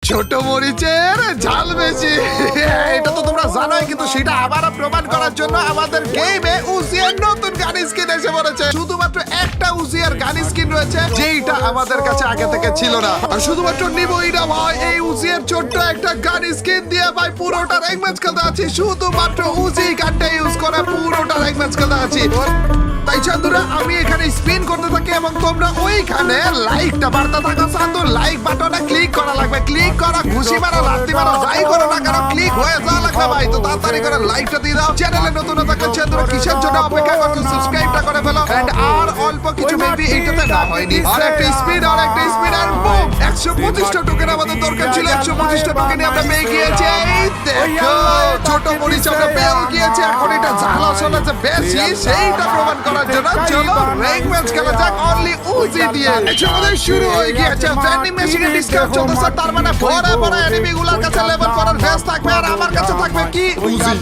ছোট মরিচের ঝাল বেশি। এটা তো তোমরা জানোই, কিন্তু সেটা আবারও প্রমাণ করার জন্য আমাদের গেমে উজিয়ার নতুন গান স্কিন এসে পড়েছে। শুধুমাত্র একটা উজিয়ার গান স্কিন রয়েছে, যেটা আমাদের কাছে আগে থেকে ছিল না। আর শুধুমাত্র নিবই না ভাই, এই উজিয়ার ছোট্ট একটা গান স্কিন দিয়ে ভাই পুরোটা র্যাঙ্ক ম্যাচ খেলতে আছি। শুধুমাত্র উজি গানটা ইউজ করে পুরোটা র্যাঙ্ক ম্যাচ খেলতে আছি। তাই চান্দুরা, আমি এখানে স্পিন করতে থাকি এবং তোমরা ওইখানে লাইকটা বাড়তে থাকো। চান্দু, লাইক বাটনে ক্লিক করা লাগবে। ক্লিক করা, ঘুষি মারো, লাত্তি মারো, যাই করো না কেন ক্লিক হয়ে যাওয়া লাগবে ভাই। তো তাড়াতাড়ি করে লাইকটা দিয়ে দাও। চ্যানেলে নতুন থাকলে চান্দুরা কিসের জন্য অপেক্ষা করছো? সাবস্ক্রাইবটা করে ফেলো। এন্ড আর অল্প কিছু মেবি এইটাতে না হয়নি। আর একটা স্পিড আর বুম, 125টা টোকেন আমাদের দরকার ছিল। 125টা টোকেন আমরা পেয়ে গিয়েছি। এই দেখো, ছোট মরিচ আমরা পেয়ে গিয়েছি। এখন এটা ঝাল আসলে যে বেশি সেইটা প্রমাণ করার জন্য চলো র্যাঙ্ক ম্যাচ খেলা যাক অনলি উজি দিয়ে। আমাদের শুরু হয়ে গিয়েছে। ভেন্ডিং মেশিনে ডিসকাউন্ট চলতেছে, তার মানে বড় বড় এনিমি গুলোর কাছে লেভেল 4 এর ভেস্ট থাকবে আর আমার কাছে থাকবে কি উজি।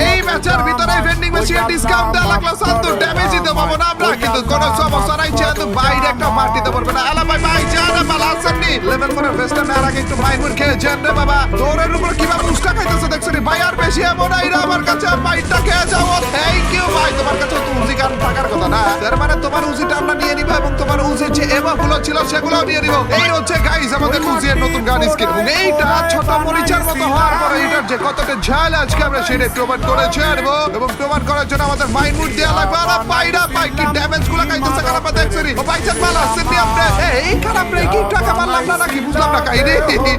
এই ম্যাচের ভিতরে ভেন্ডিং মেশিনে ডিসকাউন্ট দেওয়া লাগলো। সান্দু ড্যামেজ দিতে পারবো না আমরা, কিন্তু কোনো সমস্যা নাই। চান্দু বাইরে একটা মার দিতে পারবে না। আলা ভাই ভাই জানা মালা আসেননি। লেভেল 4 এর ভেস্ট নেওয়ার আগে একটু মাইমুর খেয়ে যান রে বাবা। দৌড়ের উপর কিভাবে উস্কা খাইতেছে দেখছো রে ভাই। আর বেশি এমন আইরা আমার কাছে আর মাইটটা খেয়ে যাও। থ্যাংক ইউ ভাই। তোমার কাছে তো উজি গান থাকার কথা না, তার মানে তোমার উজিটা আমরা নিয়ে নিব এবং তোমার উজির যে এভাগুলো ছিল সেগুলোও নিয়ে নিব। এই হচ্ছে গাইস আমাদের উজির নতুন গান স্কিন। এবং এইটা ছোট মরিচের মতো হওয়ার পরে এটার যে কতটা ঝাল আজকে আমরা সেটা প্রমাণ করে ছাড়বো। এবং প্রমাণ করার জন্য আমাদের মাইন্ড দেওয়া লাগবে। আর বাইরা ভাই কি ড্যামেজ গুলো খাইতেছে খারাপ দেখছি। ও ভাই চান মাল আসছেন নি আপনি? এই খারাপ রে কি টাকা মারলাম না নাকি বুঝলাম না কাহিনী।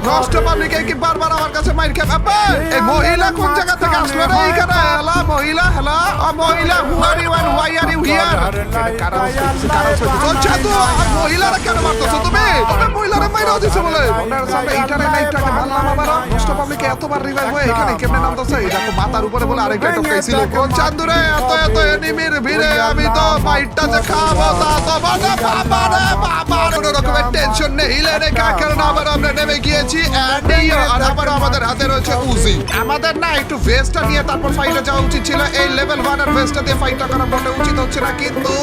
নষ্ট পাবলিক কি বারবার আমার কাছে মাইর খাবে। এই মহিলা কোন জায়গা থেকে আসলো রে এইখানে? হ্যালো মহিলা, হ্যালো মহিলা, who are you and why are you here? মহিলারা কেন মারতেছো তুমি? মহিলারা মাইরা দিছে বলে ওনার সামনে এইটারে না এইটাকে মারলাম আবার। নষ্ট পাবলিক এতবার রিভাইভ হয়ে এখানে কেমনে নামতেছে? দেখো মাথার উপরে বলে আরেকটা টপকাইছিল। কোন চান্দুরে এত এত এনিমির ভিড়ে আমি তো ফাইটটা যে খাবো তা তো বড় বাবা রে বাবা। কোনো রকমের টেনশন নেই, হিলে রে কারণ আবার আমরা নেমে গিয়েছি। আর আবার আমাদের হাতে রয়েছে উজি। আমাদের না একটু ভেস্টটা নিয়ে তারপর ফাইটে যাওয়া উচিত ছিল। এই লেভেল 1 এর ভেস্টটা দিয়ে ফাইটটা করা মোটেও উচিত হচ্ছে না, কিন্তু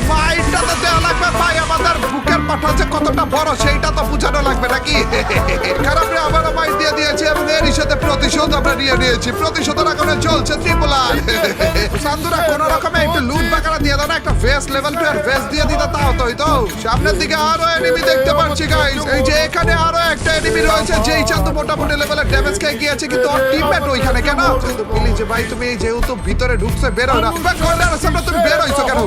ফাইটটাতে দেওয়া লাগবে ভাই। আমাদের বুকের পাঠা যে কতটা বড় সেইটা তো বুঝানো লাগবে নাকি? খারাপ রে আবার মাইট দিয়ে দিয়েছে এবং এর সাথে প্রতিশোধ আমরা নিয়ে নিয়েছি। প্রতিশোধের আগুনে চলছে ট্রিপল আর। সান্দুরা কোন রকমে একটু লুট বাকারা দিয়ে দাও না, একটা ভেস্ট লেভেল 2 এর ভেস্ট দিয়ে দিতে তাও তো হইতো। সামনের দিকে আরো এনিমি দেখতে পাচ্ছি গাইস। এই যে এখানে আরো একটা এনিমি রয়েছে যেই চান্দু মোটামুটি লেভেলের ড্যামেজ খেয়ে গিয়েছে, কিন্তু ওর টিমমেট ওইখানে কেন? কিন্তু প্লিজ ভাই তুমি যেহেতু ভিতরে ঢুকছে বেরো না। কর্নারের সামনে তুমি বের হইছো কেন?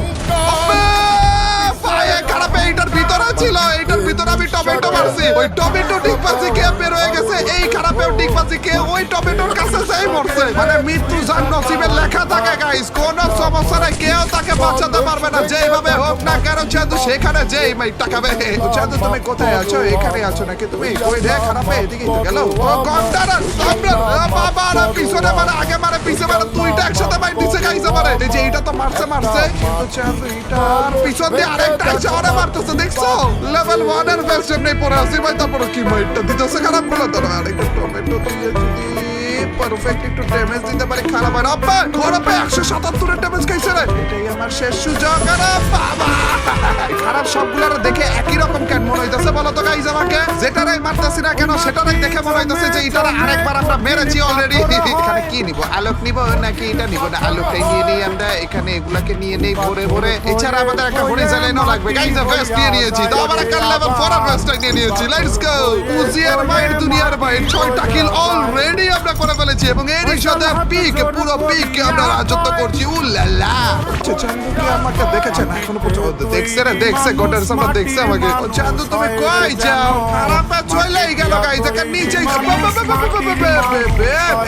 খারাপ, এইটার ভিতরে ছিল, এইটার ভিতরে আমি টমেটো মারছি। ওই টমেটো ডিগবাজি কে বের হয়ে গেছে, এই খারাপেও ডিগবাজি কে ওই টমেটোর কাছে সেই মরছে। মানে মৃত্যু যার নসিবে লেখা থাকে গাইস, কোন সমস্যা নাই, কেউ তাকে বাঁচাতে পারবে না যেভাবে হোক না কেন। চাঁদু সেখানে যেই মাইটটা খাবে। চাঁদু তুমি কোথায় আছো? এখানে আছো নাকি তুমি? ওই রে খারাপে এদিকেই তো গেল। ও কন্টারার সামনে বাবা রে পিছনে মানে আগে মানে পিছনে মানে দুইটা একসাথে মাইট দিছে গাইস আমারে। এই যে এইটা তো মারছে কিন্তু চাঁদু এটার পিছন দিয়ে আরেকটা এসে ওরে মারতেছে দেখছো? লেভেল 1 এর বেস্ট এমনি পড়ে আছে ভাই, তারপর কি মাইটটা দিতেছে খারাপ বলে তো না। আরেকটা টমেটো দিয়ে যদি পারফেক্ট একটু ড্যামেজ দিতে পারে খারাপ হয় না। খারাপে 177 এর ড্যামেজ খাইছে রে। এটাই আমার শেষ সুযোগ। আরে বাবা খারাপ সবগুলোর দেখে একই রকম কেন মনে হইতেছে বলো তো গাইস আমাকে? যেটারাই মারতেছি না কেন সেটারাই দেখে মনে হইতেছে যে এটারে আরেকবার আমরা মেরেছি অলরেডি। এখানে কি নিব? আলোক নিব নাকি এটা নিব? না আলোকটাই নিয়ে নেই আমরা। এখানে এগুলাকে নিয়ে নেই ভরে ভরে। এছাড়া আমাদের একটা হরিজেলাইনও লাগবে গাইস। ভেস্ট নিয়ে নিয়েছি, তো আবার একটা লেভেল 4 এর ভেস্ট নিয়ে নিয়েছি। Let's go. উজিয়ার মাইট দুনিয়ার মাইট 6টা কিল অলরেডি আমরা করে ফেলেছি এবং এর সাথে পিক পুরো পিক আমরা রাজত্ব করছি। উল্লালা চান্দু কি আমাকে দেখেছে না এখনো পর্যন্ত? দেখছে রে, দেখছে গোটার সামনে দেখছে আমাকে। চান্দু তুমি কই যাও? খারাপে চলেই গেল গাইস। এখানে নিচেই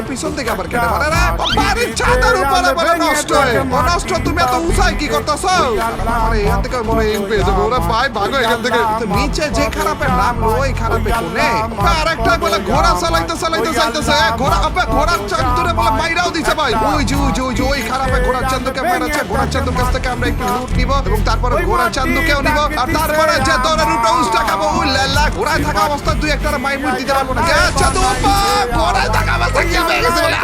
পিছন থেকে আবার কেটে মারে না। বাড়ির ছাদের উপরে বলে নষ্ট হয়। নষ্ট তুমি এত উঁচাই কি করতেছো? আরে এখান থেকে মনে হয় পেয়ে যাবো। ওরা ভাই ভাগো এখান থেকে। নিচে যে খারাপের নামলো ওই খারাপে কোনে আরেকটা বলে ঘোড়া চালাইতে চালাইতে চাইতেছে। ঘোড়ার চান্দুরে বলে মাইরাও দিছে ভাই। ওই খারাপে ঘোড়ার চান্দুকে মেরেছে। ঘোড়ার চান্দুর কাছ থেকে আমরা একটু লুট নিব এবং তারপরে ঘোড়ার চান্দুকেও নিব। আর তারপরে যে দৌড়ের উপরে উস্টা খাবো। উল্লাল্লাহ ঘোড়ায় থাকা অবস্থা দুই একটা মাইমুট দিতে পারবো না। চান্দু ঘোড়ায় থাকা অবস্থা কি হয়ে গেছে বলে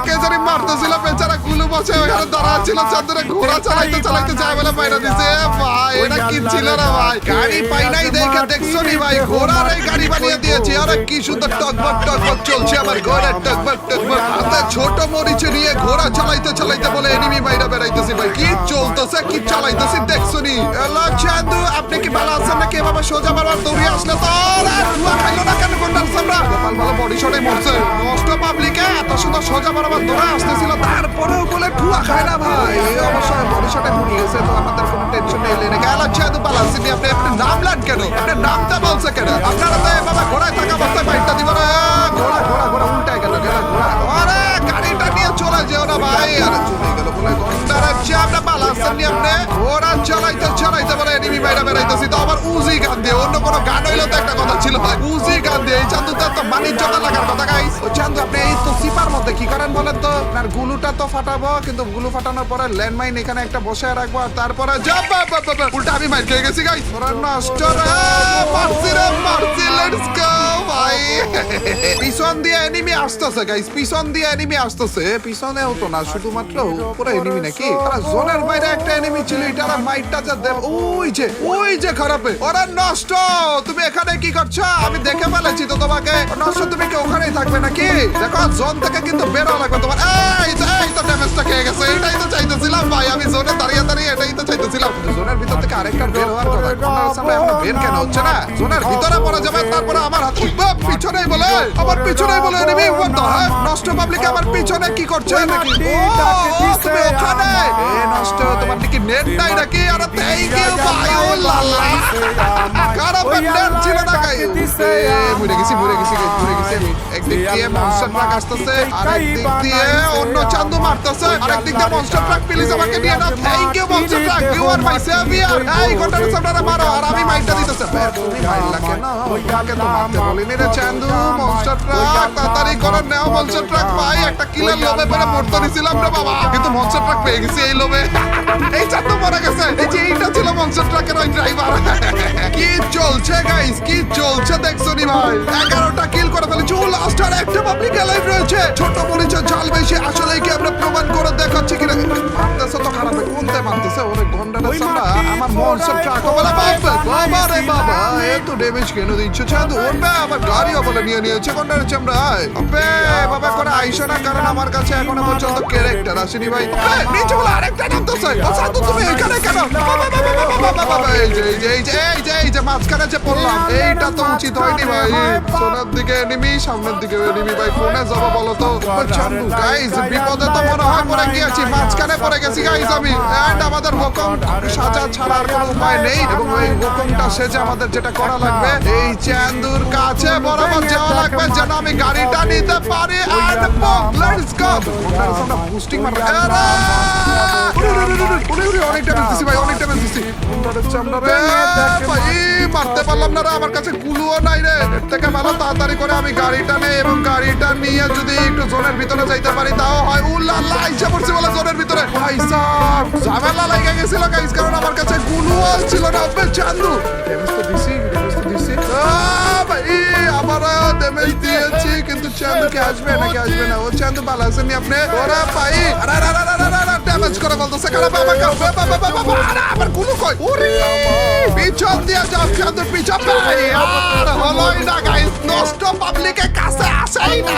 কে জানি মারতেছিল বেচারা গুলু বসে ওখানে দাঁড়া ছিল। চান্দুরে ঘোড়া চালাইতে চালাইতে যায় বলে মাইরা দিছে। ভাই এটা কি ছিল না ভাই? গাড়ি পাই নাই দেখে দেখছো নি ভাই? ঘোড়ার এই গাড়ি বানিয়ে গেছি। আরে কি সুন্দর টকবক টকবক চলছে আমার ঘোড়া, টকবক টকবক। হাতে ছোট মরিচ নিয়ে ঘোড়া চালাইতে চালাইতে বলে এনিমি মাইরা বেড়াইতেছি ভাই। কি চলতেছে, কি চালাইতেছি দেখছনি? হ্যালো চান্দু, আপনি কি ভালো আছেন নাকি? বাবা সোজা বারবার দৌড়ে আসলে তো ধোয়া খাইলো না কেন? কোনটার সামরা গোপাল ভালো বডি শটে মরছে। নষ্ট পাবলিকে এত সুন্দর সোজা বারবার দৌড়ে আসতেছিল, তারপরেও বলে ধোয়া খায় না ভাই। অবশ্যই বডি শটে ভুলে গেছে, তো আমাদের কোনো টেনশন নেই। লেনে গেল চান্দু ভালো আছেন? আপনি নামলেন কেন? আপনি নামতে বলছে কেন? আপনারা তো বাবা ঘোড়ায় থাকা অবস্থায় বাইকটা দিব না। ঘোড়া ঘোড়া ঘোড়া উল্টায় গেল, গেল ঘোড়া। আরে গাড়িটা নিয়ে চলে যেও না ভাই। আরে চলে গেল বলে গন্ডারে চাপটা ভালো আছেন নি আপনি? ঘোড়া চালাইতে চালাইতে বলে এনিমি বাইরে বেড়াইতেছি, তো আবার উজি গান দিয়ে। অন্য কোনো গান হইলো তো একটা কথা ছিল, উজি গান দিয়ে। এই চান্দু তো বাণিজ্যতা লাগার কথা গাইস। ও চান্দু, আপনি এই তো সিপার মধ্যে কি করেন বলেন তো? আপনার গুলুটা তো ফাটাবো, কিন্তু গুলু ফাটানোর পরে ল্যান্ডমাইন এখানে একটা বসে রাখবো, আর তারপরে উল্টা আমি মাইর খেয়ে গেছি গাইস। ওরা নষ্ট রে, মারছি রে মারছি। লেটস গো ভাই। পিছন দিয়ে এনিমি আসতেছে গাইস, পিছন দিয়ে এনিমি আসতেছে। পিছনেও তো না, শুধুমাত্র উপরে এনিমি নাকি? আরে জোনের বাইরে একটা এনিমি ছিল, এটারা মাইরটা যা দেব। ওই যে খারাপে। ওরা নষ্ট, তুমি এখানে কি করছো? আমি দেখে ফেলেছি তো তোমাকে। নষ্ট, তুমি কি ওখানেই থাকবে নাকি? দেখো জোন থেকে কিন্তু বের হওয়া লাগবে তোমার। এই তো ড্যামেজটা খেয়ে গেছে। এটাই তো চাইতেছিলাম ভাই, আমি জোনে দাঁড়িয়ে দাঁড়িয়ে এটাই তো চাইতেছিলাম। জোনের ভিতর থেকে আরেকটা বের হওয়ার কথা, কোনার সামনে এখন বের কেন হচ্ছে না? জোনের ভিতরে পড়ে যাবে, তারপরে আমার হাত পিছনেই বলে, আমার পিছনেই বলে এনিমি। নষ্ট পাবলিক আমার পিছনে কি করছে নাকি? তুমি ওখানে নষ্ট, তোমার নাকি নেট নাই নাকি? আরে থ্যাংক ইউ ভাই। ও লালা খারাপ নেট ছিল না গাই। মরে গেছি একদিক দিয়ে মনস্টার ট্রাক আসতেছে, আরেক দিক দিয়ে অন্য চান্দু মারতেছে, আরেক দিক দিয়ে মনস্টার ট্রাক। প্লিজ আমাকে নিয়ে নাও। Thank you monster truck, you are my saviour. এই ঘন্টার সামনে মারো, আর আমি মাইকটা দিতেছে। তুমি মাইরলা কেন? ওইটাকে তো মারতে বলিনি রে চান্দু। মনস্টার ট্রাক তাড়াতাড়ি করে নাও। মনস্টার ট্রাক ভাই, একটা কিলের লোভে পরে মরতে নিছিলাম রে বাবা, কিন্তু মনস্টার ট্রাক পেয়ে গেছি এই লোভে। এই চান্দু মরে গেছে। এই যে এইটা ছিল মনস্টার ট্রাকের ওই ড্রাইভার। কি চলছে গাইস, কি চলছে দেখছনি ভাই? 11টা কিল করে ফেলেছি। ও লাস্ট আর একটা পাবলিক লাইভ রয়েছে। ছোট মরিচের ঝাল বেশি, আসলে কি আমরা প্রমাণ করে দেখাচ্ছি কিনা? মারতেছে তো খারাপ, কোনতে মারতেছে? ওরে গন্ডারের সামনে আমার মনস্টার ট্রাক বলে বাবা রে বাবা, এত ড্যামেজ কেন দিচ্ছে চান্দু? ওরবে আবার গাড়িও বলে নিয়ে নিয়েছে গন্ডারের চামড়ায়। বাবা করে আইসো না, কারণ আমার কাছে এখনো পর্যন্ত ক্যারেক্টার আসেনি ভাই। নিচে বলে আরেকটা নামতেছে। চান্দু তুমি এখানে কেন? এই যে মাঝখানে যে পড়লাম, এইটা তো উচিত হয়নি ভাই। সোনার দিকে এনিমি, সামনের দিকে এনিমি ভাই। কোনে যাবো বলো তো? চান্দু গাইস, বিপদে তো মনে হয় পড়ে গিয়েছি, মাঝখানে পড়ে গেছি গাইস আমি। এন্ড আমাদের হুকুম সাজা ছাড়া আর কোনো উপায় নেই, এবং ওই হুকুমটা সেজে আমাদের যেটা করা লাগবে, এই চান্দুর কাছে বরাবর যাওয়া লাগবে যেন আমি গাড়িটা নিতে পারি। And let's go. আমরা বুস্টিং মারব। অনেকটা বেশি ভাই, অনেকটা বেশি। মারতে পারলাম না রে, আমার কাছে গুলুও নাই রে। এর থেকে ভালো তাড়াতাড়ি করে আমি গাড়িটা নেই, এবং গাড়িটা নিয়ে যদি একটু জোনের ভিতরে যাইতে পারি তাও হয়। উল্লাল্লাহ, আইসা পড়ছি বলে জোনের ভিতরে। ভাই সাহেব ঝামেলা লেগে গেছিল গাইস, কারণ আমার কাছে গুলুও ছিল না। চান্দু ড্যামেজ তো দিছি। ভাই আবারও ড্যামেজ দিয়েছি, কিন্তু চান্দু কি আসবে নাকি আসবে না? ও চান্দু ভালো আছেন আপনি? ওরা ভাই ড্যামেজ করে বলতেছে খারাপ আমাকে। আবার গুলু কই? ওরে পিছন দিয়ে যাও চান্দু, পিছন ভাই। আর হলোই না গাইস, নষ্ট পাবলিকের কাছে আসেই না।